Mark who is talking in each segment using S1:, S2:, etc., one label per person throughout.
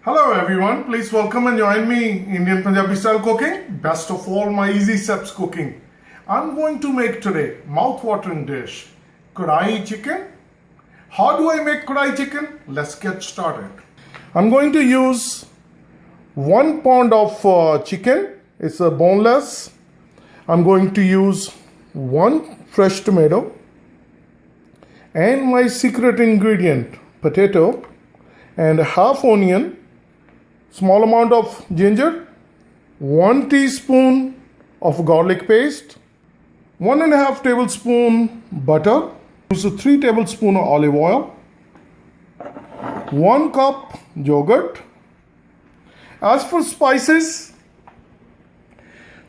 S1: Hello everyone, please welcome and join me Indian Punjabi style cooking, best of all my easy steps cooking. I'm going to make today mouth-watering dish, Karahi chicken. How do I make Karahi chicken? Let's get started. I'm going to use 1 pound of chicken, it's a boneless. I'm going to use 1 fresh tomato and my secret ingredient, potato, and half onion, small amount of ginger, 1 teaspoon of garlic paste, 1.5 tablespoon butter, use 3 tablespoon of olive oil, 1 cup yogurt. As for spices,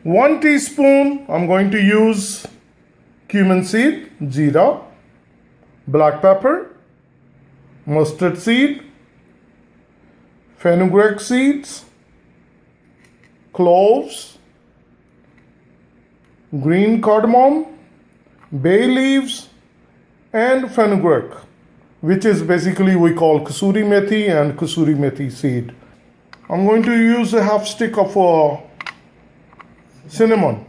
S1: 1 teaspoon I'm going to use cumin seed, jeera, black pepper, mustard seed, Fenugreek seeds, cloves, green cardamom, bay leaves, and fenugreek, which is basically we call Kasuri Methi and Kasuri Methi seed. I'm going to use a half stick of cinnamon.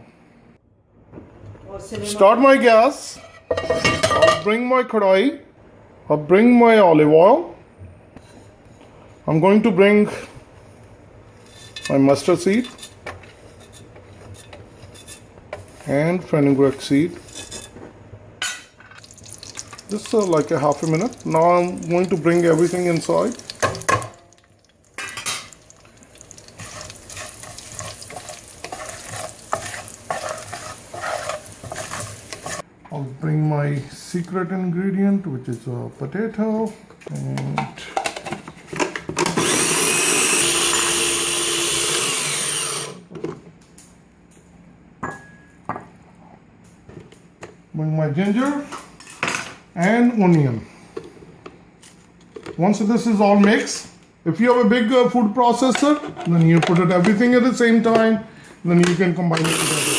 S1: Start my gas. I'll bring my kadai. I'll bring my olive oil. I'm going to bring my mustard seed and fenugreek seed. Just like a half a minute. Now I'm going to bring everything inside. I'll bring my secret ingredient, which is a potato, and bring my ginger and onion. Once this is all mixed, if you have a big food processor, then you put it everything at the same time, then you can combine it together.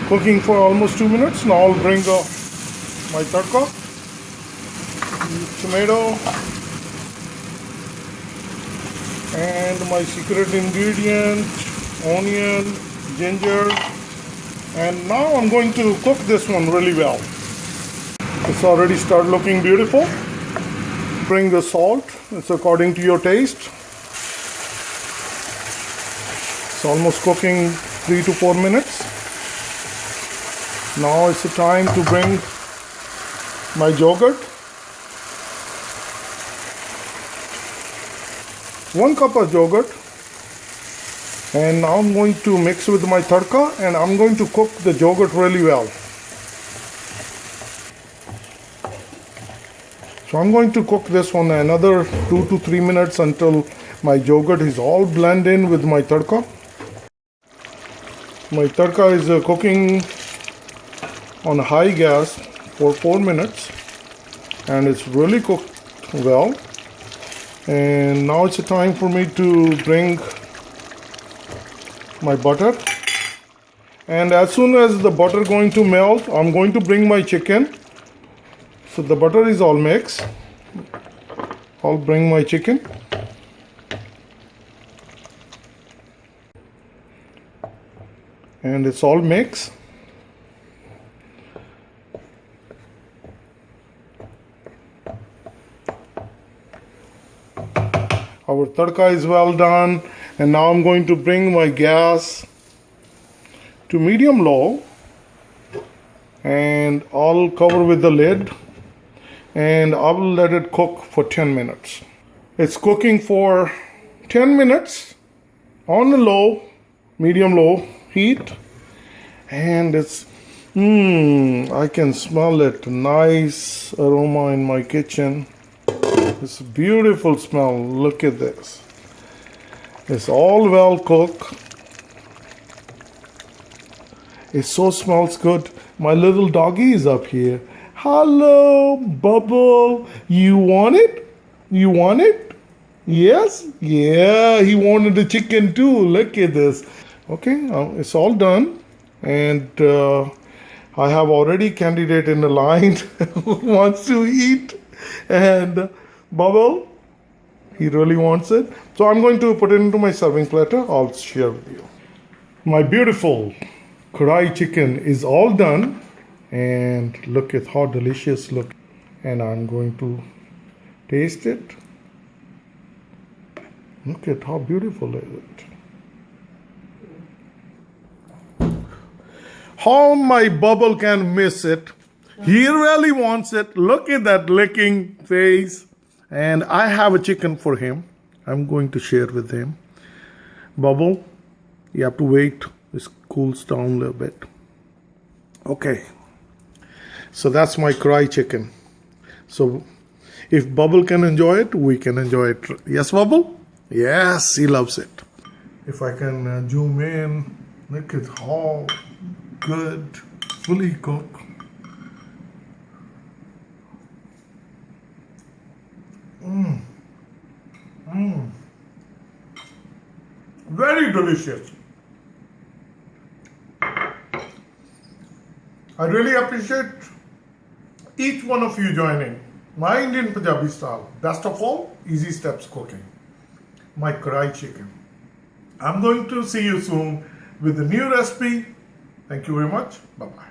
S1: Cooking for almost 2 minutes. Now I'll bring my tadka, tomato, and my secret ingredient, onion, ginger. And now I'm going to cook this one really well. It's already started looking beautiful. Bring the salt, it's according to your taste. It's almost cooking 3 to 4 minutes. Now it's the time to bring my yogurt. 1 cup of yogurt. And now I'm going to mix with my tadka and I'm going to cook the yogurt really well. So I'm going to cook this one another 2 to 3 minutes until my yogurt is all blended in with my tadka. My tadka is cooking on high gas for 4 minutes and it's really cooked well. And now it's a time for me to bring my butter, and as soon as the butter going to melt, I'm going to bring my chicken. So the butter is all mixed. I'll bring my chicken. And it's all mixed. Our tadka is well done. And now I'm going to bring my gas to medium low and I'll cover with the lid and I will let it cook for 10 minutes. It's cooking for 10 minutes on the low, medium low heat, and it's I can smell it. Nice aroma in my kitchen. It's a beautiful smell. Look at this. It's all well cooked. It so smells good. My little doggy is up here. Hello, Bubble. You want it? You want it? Yes? Yeah, he wanted the chicken too. Look at this. Okay, it's all done. And I have already candidate in the line who wants to eat. And Bubble. He really wants it. So I'm going to put it into my serving platter. I'll share with you. My beautiful Kadai chicken is all done. And look at how delicious look. And I'm going to taste it. Look at how beautiful is it. How my Bubble can miss it. He really wants it. Look at that licking face. And I have a chicken for him. I'm going to share with him. Bubble, you have to wait. This cools down a little bit. Okay. So that's my Kadai chicken. So if Bubble can enjoy it, we can enjoy it. Yes, Bubble? Yes, he loves it. If I can zoom in, look at how good, fully cooked. Very delicious. I really appreciate each one of you joining my Indian Punjabi style. Best of all, easy steps cooking. My Kadai chicken. I'm going to see you soon with a new recipe. Thank you very much. Bye-bye.